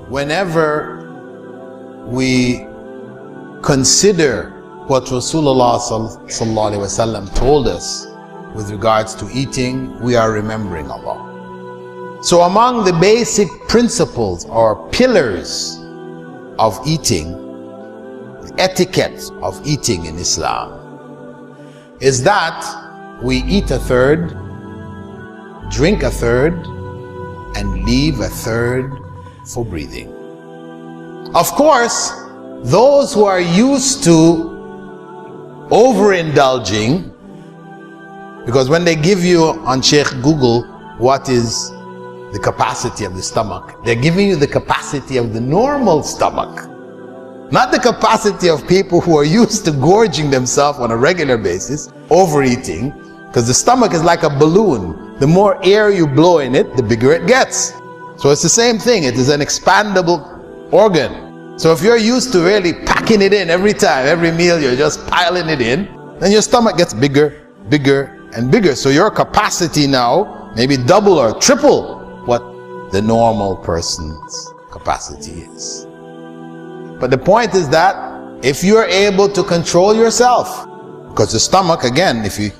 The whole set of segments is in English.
whenever we consider what Rasoolullah sallallahu alaihi wasallam told us with regards to eating, we are remembering Allah. So among the basic principles or pillars of eating, the etiquette of eating in Islam, is that we eat a third, drink a third, and leave a third for breathing. Of course, those who are used to over-indulging, because when they give you on Sheikh Google what is the capacity of the stomach, they're giving you the capacity of the normal stomach, not the capacity of people who are used to gorging themselves on a regular basis, overeating, because the stomach is like a balloon. The more air you blow in it, the bigger it gets. So it's the same thing. It is an expandable organ. So if you're used to really packing it in every time, every meal, you're just piling it in, then your stomach gets bigger, bigger, and bigger. So your capacity now maybe double or triple what the normal person's capacity is. But the point is that if you're able to control yourself, because the stomach, again, if you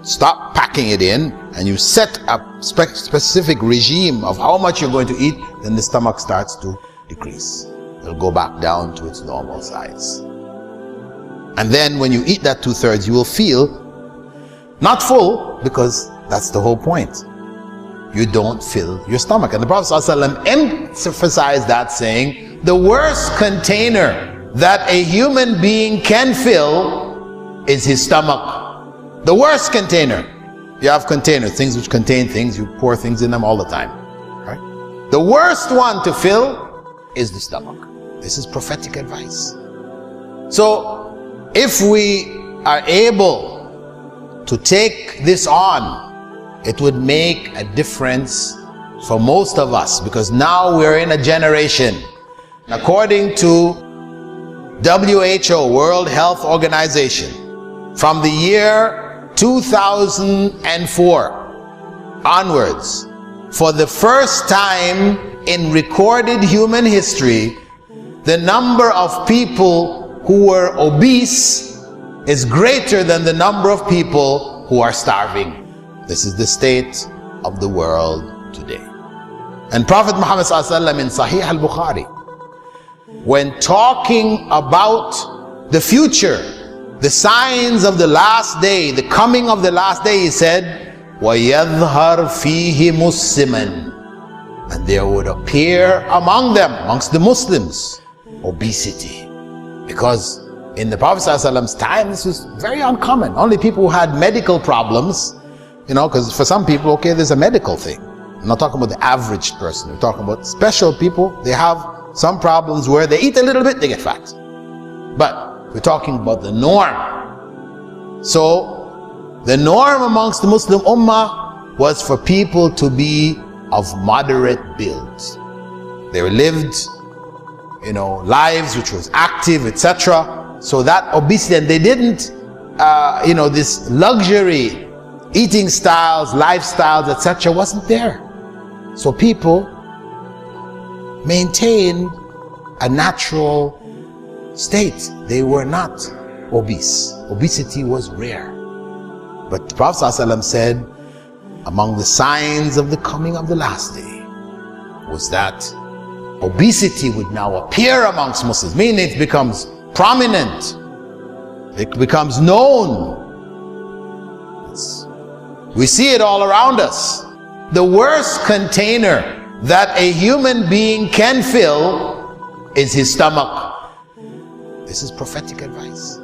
stop packing it in and you set a specific regime of how much you're going to eat, then the stomach starts to decrease. It'll go back down to its normal size. And then when you eat that 2/3, you will feel not full, because that's the whole point. You don't fill your stomach. And the Prophet ﷺ emphasized that, saying, the worst container that a human being can fill is his stomach. The worst container. You have containers, things which contain things, you pour things in them all the time, right? The worst one to fill is the stomach. This is prophetic advice. So if we are able to take this on, it would make a difference for most of us, because now we're in a generation, according to WHO, World Health Organization, from the year 2004 onwards, for the first time in recorded human history, the number of people who were obese is greater than the number of people who are starving. This is the state of the world today. And Prophet Muhammad ﷺ in Sahih al-Bukhari, when talking about the future, the signs of the last day, the coming of the last day, he said, وَيَظْهَرْ فِيهِ مُسْلِمًا, and there would appear among them, amongst the Muslims, obesity. Because in the Prophet ﷺ's time, this was very uncommon. Only people who had medical problems, because for some people, okay, there's a medical thing. I'm not talking about the average person. We're talking about special people. They have some problems where they eat a little bit, they get fat. But we're talking about the norm. So the norm amongst the Muslim Ummah was for people to be of moderate build. They lived, lives which was active, etc. So that obesity, and they didn't, this luxury eating styles, lifestyles, etc. wasn't there. So people maintained a natural state. They were not obese. Obesity was rare. But the Prophet ﷺ said, among the signs of the coming of the last day was that obesity would now appear amongst Muslims, meaning it becomes prominent, it becomes known. We see it all around us. The worst container that a human being can fill is his stomach. This is prophetic advice.